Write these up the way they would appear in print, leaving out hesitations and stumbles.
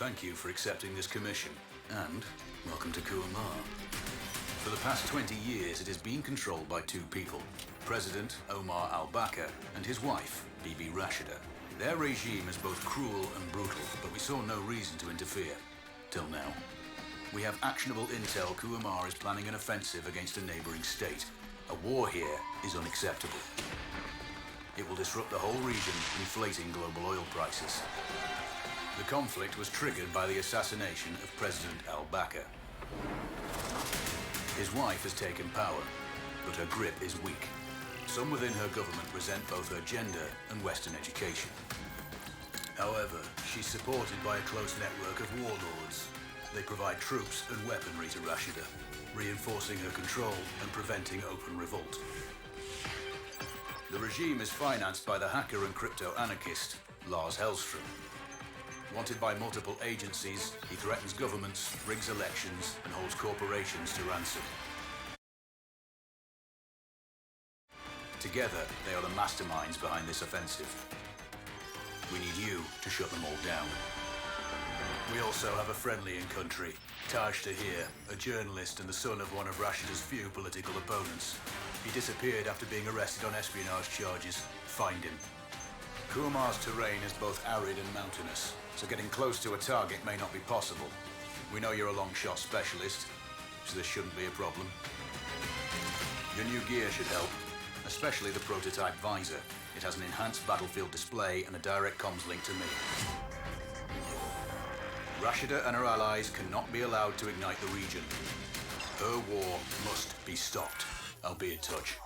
Thank you for accepting this commission, and welcome to Kuamar. For the past 20 years, it has been controlled by two people, President Omar al-Bakr and his wife, Bibi Rashida. Their regime is both cruel and brutal, but we saw no reason to interfere. Till now. We have actionable intel Kuamar is planning an offensive against a neighboring state. A war here is unacceptable. It will disrupt the whole region, inflating global oil prices. The conflict was triggered by the assassination of President al-Bakr. His wife has taken power, but her grip is weak. Some within her government resent both her gender and Western education. However, she's supported by a close network of warlords. They provide troops and weaponry to Rashida, reinforcing her control and preventing open revolt. The regime is financed by the hacker and crypto-anarchist, Lars Hellstrom. Wanted by multiple agencies, he threatens governments, rigs elections, and holds corporations to ransom. Together, they are the masterminds behind this offensive. We need you to shut them all down. We also have a friendly in country, Taj Tahir, a journalist and the son of one of Rashida's few political opponents. He disappeared after being arrested on espionage charges. Find him. Kuamar's terrain is both arid and mountainous, so getting close to a target may not be possible. We know you're a long shot specialist, so this shouldn't be a problem. Your new gear should help, especially the prototype visor. It has an enhanced battlefield display and a direct comms link to me. Rashida and her allies cannot be allowed to ignite the region. Her war must be stopped. I'll be in touch.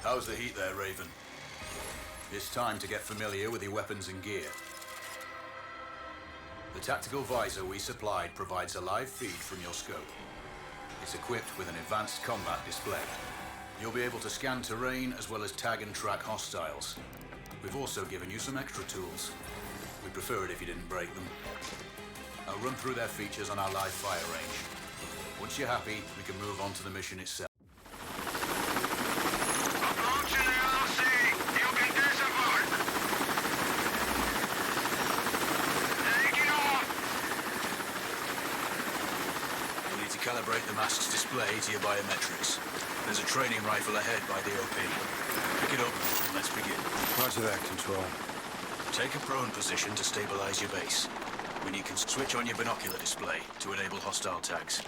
How's the heat there, Raven? It's time to get familiar with your weapons and gear. The tactical visor we supplied provides a live feed from your scope. It's equipped with an advanced combat display. You'll be able to scan terrain as well as tag and track hostiles. We've also given you some extra tools. We'd prefer it if you didn't break them. I'll run through their features on our live fire range. Once you're happy, we can move on to the mission itself. Calibrate the mask's display to your biometrics. There's a training rifle ahead by DOP. Pick it up and let's begin. Roger that, Control. Take a prone position to stabilize your base. When you can switch on your binocular display to enable hostile tags.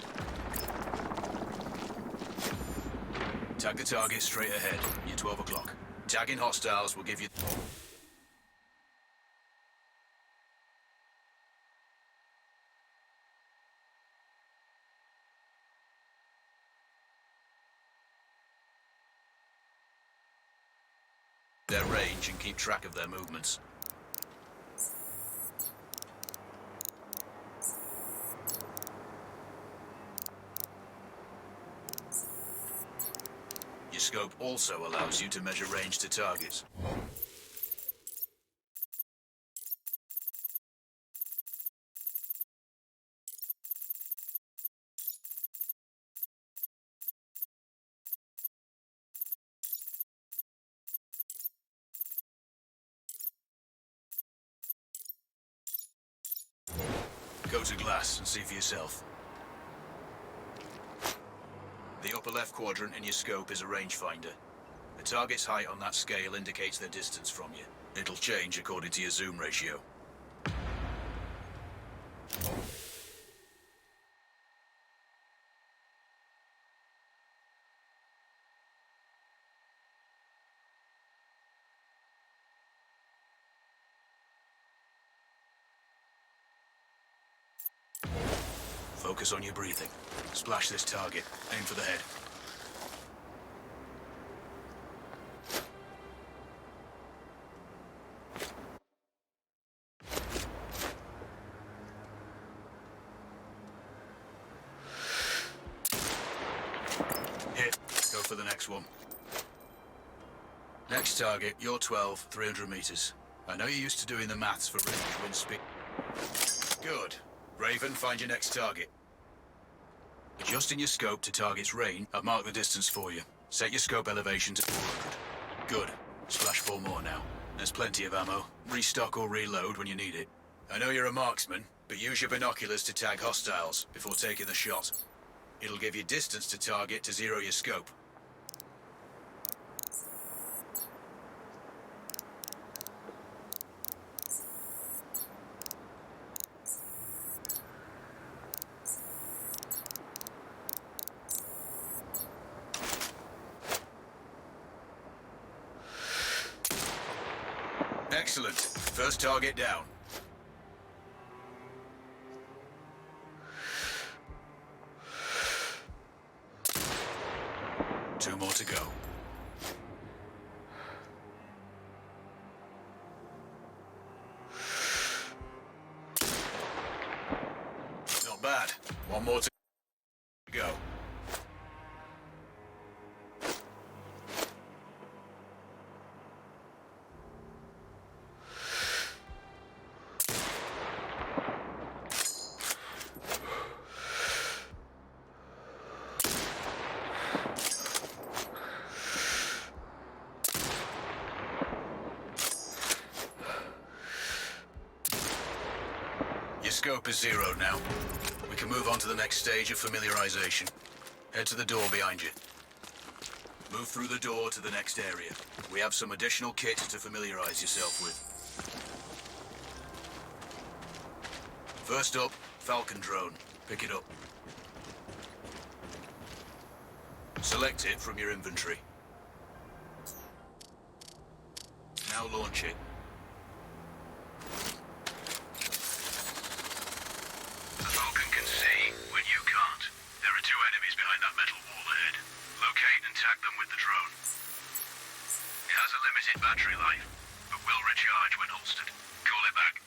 Tag the target straight ahead. You're 12 o'clock. Tagging hostiles will give you... their range and keep track of their movements. Your scope also allows you to measure range to targets. Go to glass and see for yourself. The upper left quadrant in your scope is a rangefinder. The target's height on that scale indicates their distance from you. It'll change according to your zoom ratio. Focus on your breathing. Splash this target. Aim for the head. Hit. Go for the next one. Next target, you're 12, 300 meters. I know you're used to doing the maths for range, wind speed. Good. Raven, find your next target. Adjusting your scope to target's range, I've marked the distance for you. Set your scope elevation to 400. Good. Splash 4 more now. There's plenty of ammo. Restock or reload when you need it. I know you're a marksman, but use your binoculars to tag hostiles before taking the shot. It'll give you distance to target to zero your scope. Excellent. First target down. Two more to go. Not bad. One more to go. Your scope is zeroed now. We can move on to the next stage of familiarization. Head to the door behind you. Move through the door to the next area. We have some additional kit to familiarize yourself with. First up, Falcon drone. Pick it up. Select it from your inventory. Now launch it. Battery life, but will recharge when holstered. Call it back.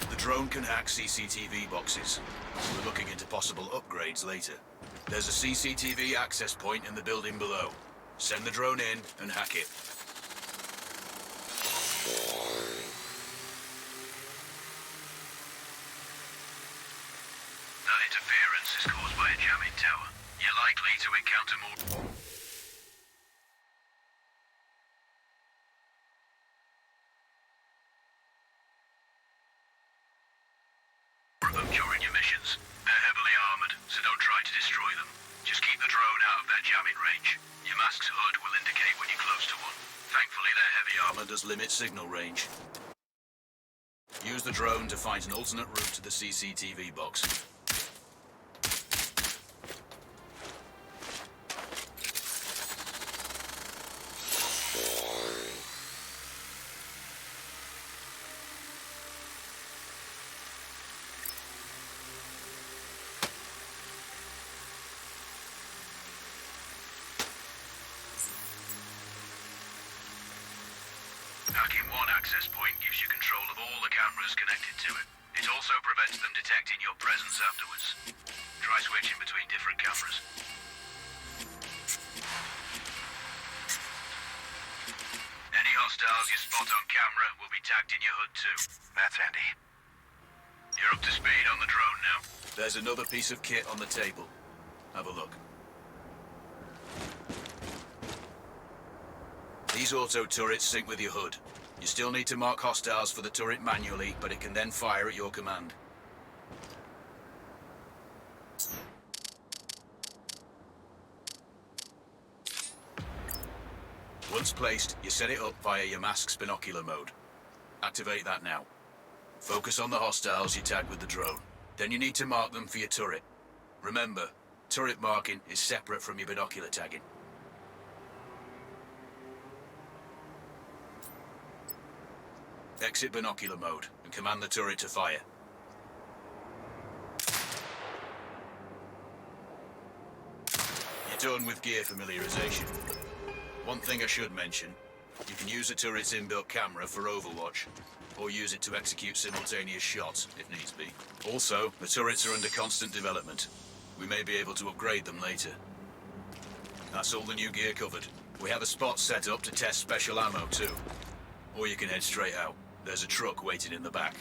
The drone can hack CCTV boxes. We're looking into possible upgrades later. There's a CCTV access point in the building below. Send the drone in and hack it. That interference is caused by a jamming tower. You're likely to encounter more of them during your missions. They're heavily armored, so don't try to destroy them. Just keep the drone out of their jamming range. Your mask's HUD will indicate when you're close to one. Thankfully, their heavy armor Does limit signal range. Use the drone to find an alternate route to the CCTV box. Hacking one access point gives you control of all the cameras connected to it. It also prevents them detecting your presence afterwards. Try switching between different cameras. Any hostiles you spot on camera will be tagged in your HUD too. That's handy. You're up to speed on the drone now. There's another piece of kit on the table. Have a look. These auto turrets sync with your HUD. You still need to mark hostiles for the turret manually, but it can then fire at your command. Once placed, you set it up via your mask's binocular mode. Activate that now. Focus on the hostiles you tag with the drone. Then you need to mark them for your turret. Remember, turret marking is separate from your binocular tagging. Exit binocular mode and command the turret to fire. You're done with gear familiarization. One thing I should mention, you can use the turret's inbuilt camera for overwatch, or use it to execute simultaneous shots, if needs be. Also, the turrets are under constant development. We may be able to upgrade them later. That's all the new gear covered. We have a spot set up to test special ammo too. Or you can head straight out. There's a truck waiting in the back.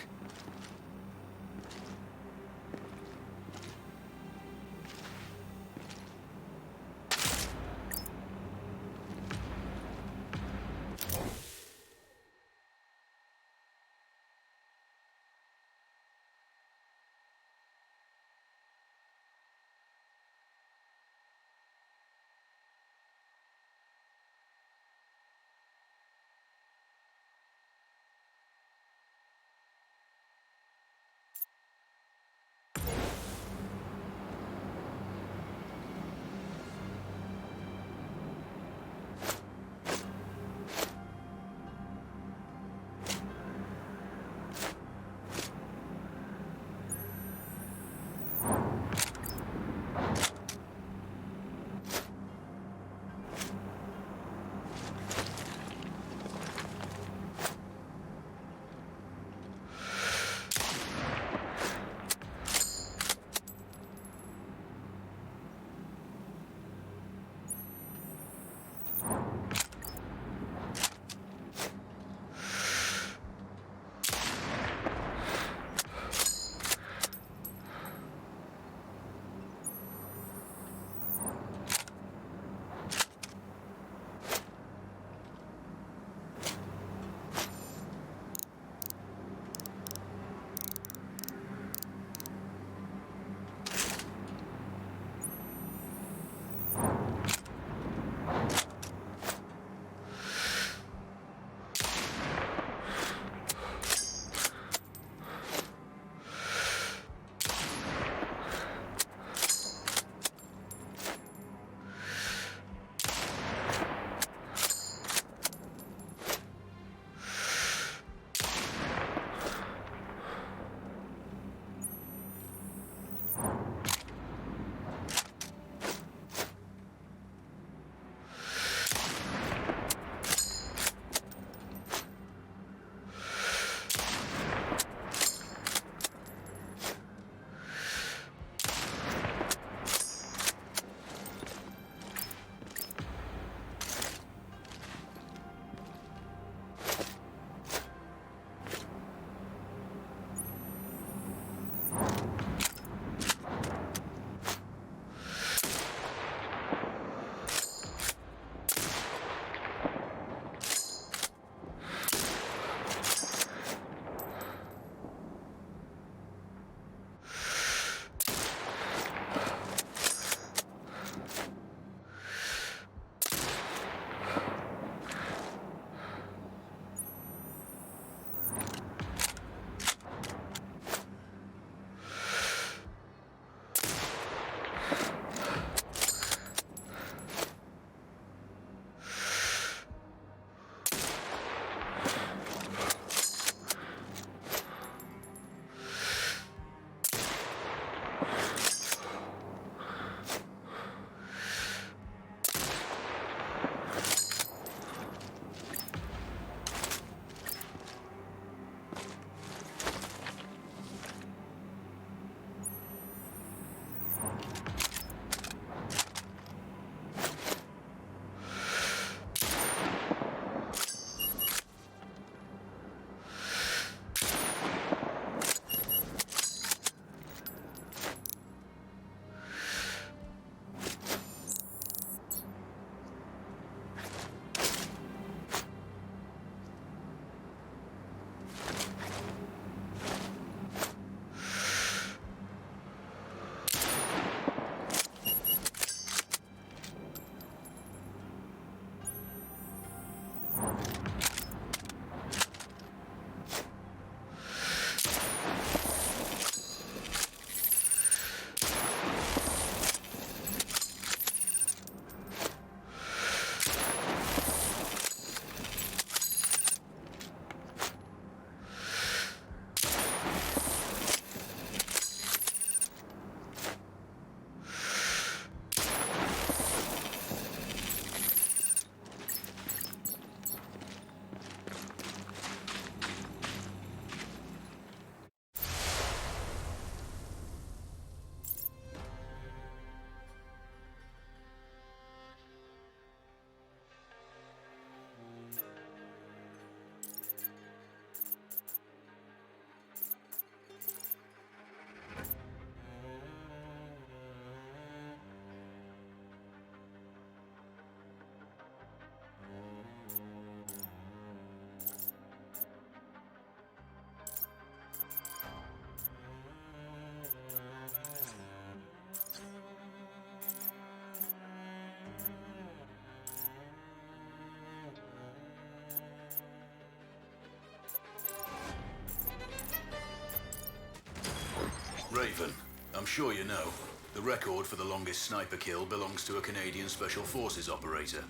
Raven, I'm sure you know, the record for the longest sniper kill belongs to a Canadian Special Forces operator.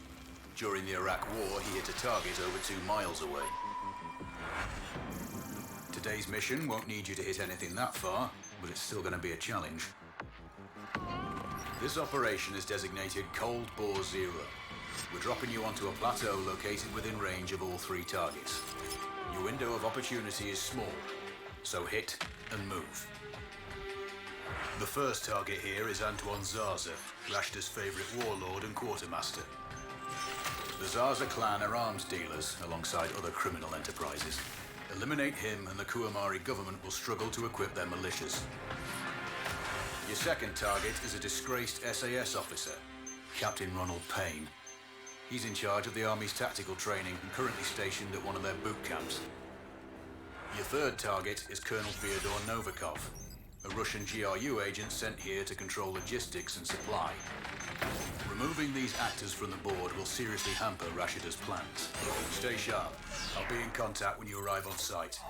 During the Iraq War, he hit a target over 2 miles away. Today's mission won't need you to hit anything that far, but it's still going to be a challenge. This operation is designated Cold Bore Zero. We're dropping you onto a plateau located within range of all 3 targets. Your window of opportunity is small, so hit and move. The first target here is Antoine Zaza, Rashta's favorite warlord and quartermaster. The Zaza clan are arms dealers alongside other criminal enterprises. Eliminate him and the Kuamari government will struggle to equip their militias. Your second target is a disgraced SAS officer, Captain Ronald Payne. He's in charge of the Army's tactical training and currently stationed at one of their boot camps. Your third target is Colonel Fyodor Novikov, a Russian GRU agent sent here to control logistics and supply. Removing these actors from the board will seriously hamper Rashida's plans. Stay sharp. I'll be in contact when you arrive on site.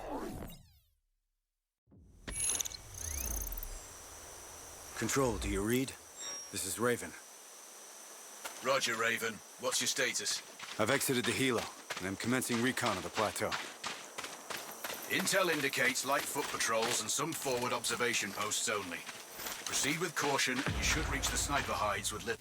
Control, do you read? This is Raven. Roger, Raven. What's your status? I've exited the helo, and I'm commencing recon of the plateau. Intel indicates light foot patrols and some forward observation posts only. Proceed with caution, and you should reach the sniper hides with little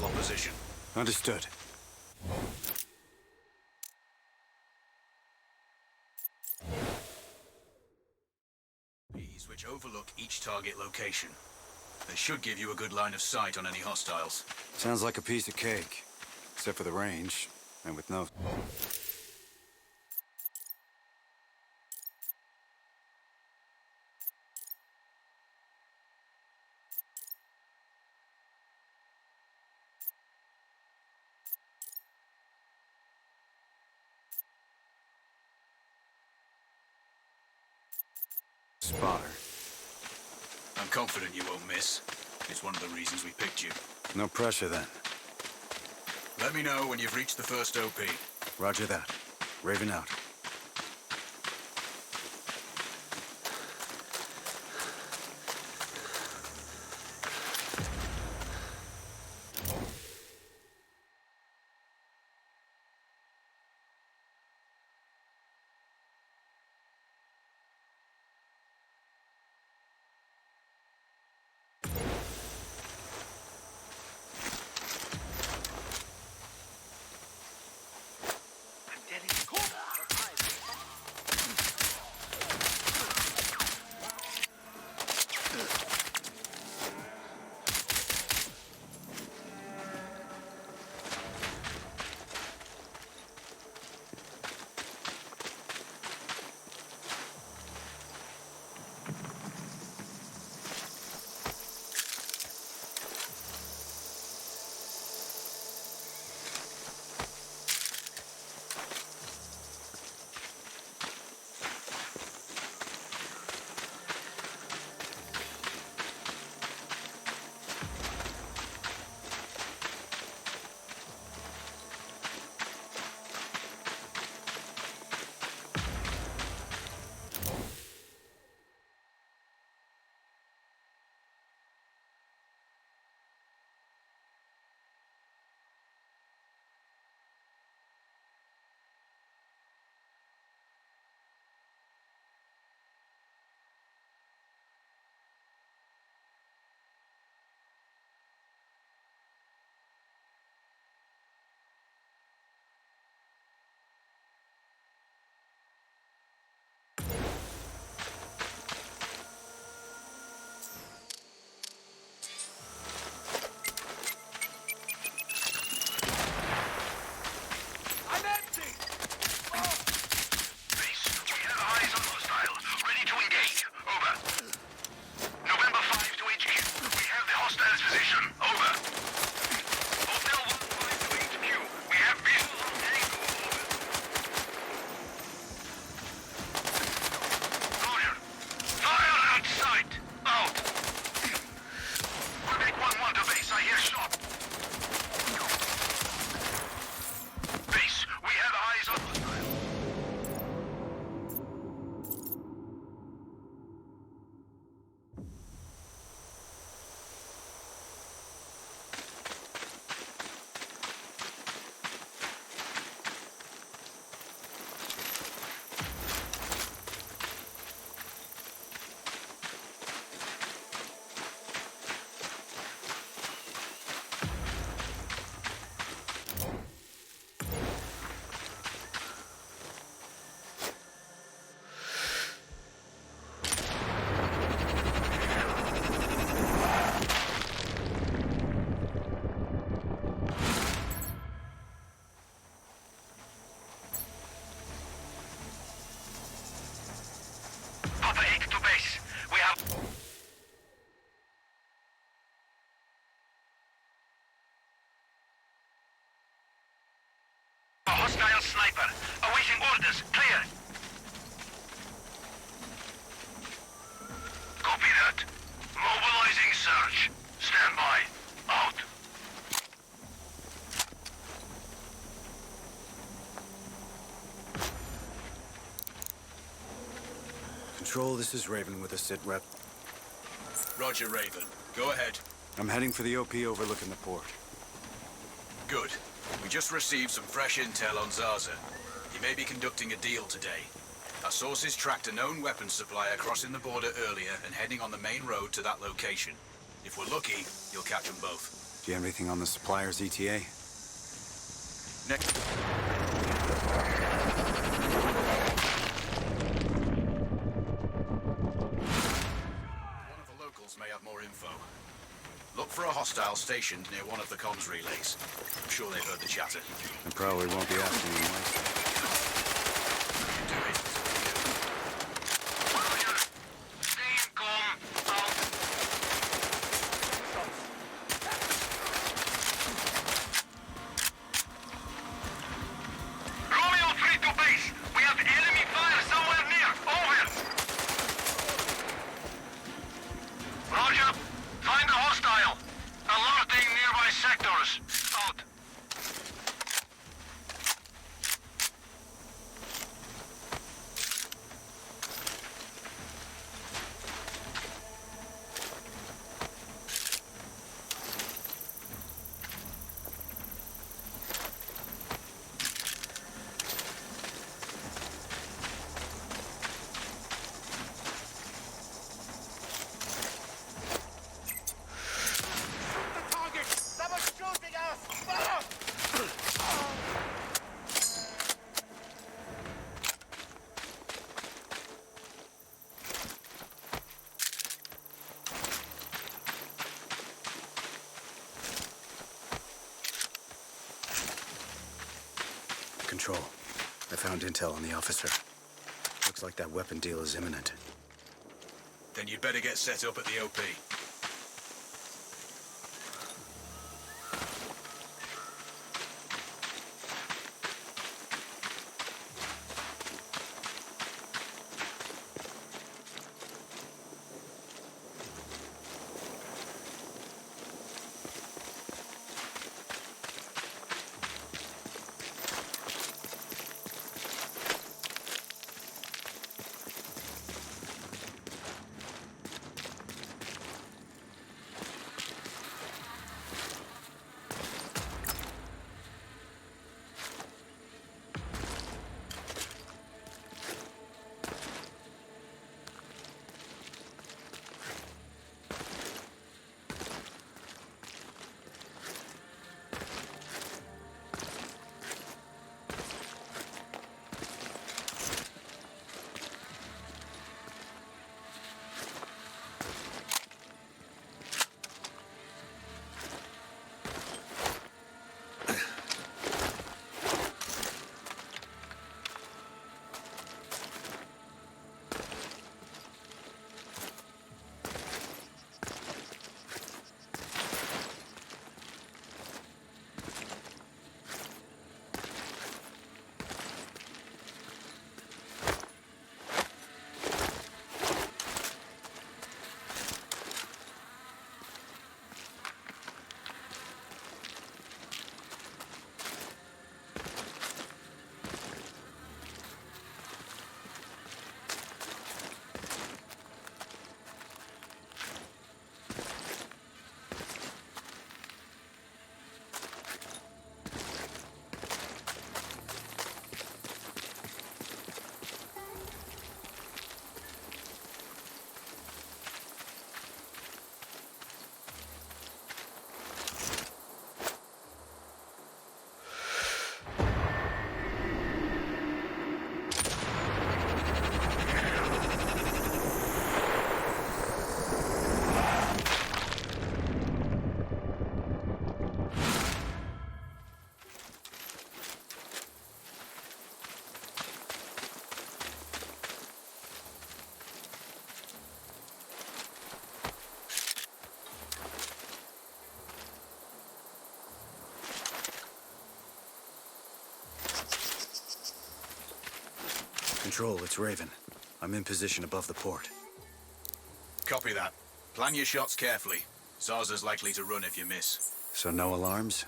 opposition. Understood. Which overlook each target location. They should give you a good line of sight on any hostiles. Sounds like a piece of cake. Except for the range, and with no... spotter. I'm confident you won't miss. It's one of the reasons we picked you. No pressure, then. Let me know when you've reached the first OP. Roger that. Raven out. Control, this is Raven with a sit rep. Roger, Raven. Go ahead. I'm heading for the OP overlooking the port. Good. We just received some fresh intel on Zaza. He may be conducting a deal today. Our sources tracked a known weapons supplier crossing the border earlier and heading on the main road to that location. If we're lucky, you'll catch them both. Do you have anything on the supplier's ETA? Next. One of the locals may have more info. Look for a hostile stationed near one of the comms relays. I'm sure they've heard the chatter. I probably won't be asking you why. Do it. Roger. Stay in com. Out. Romeo 3 to base. We have enemy fire somewhere near. Over. Roger. Find a hostile. Alerting nearby sectors. Out. Control. I found intel on the officer. Looks like that weapon deal is imminent. Then you'd better get set up at the OP. Control, it's Raven. I'm in position above the port. Copy that. Plan your shots carefully. Zaza's likely to run if you miss. So no alarms?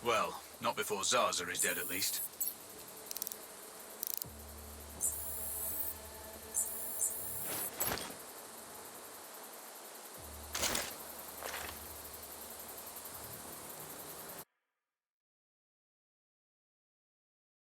Well, not before Zaza is dead at least.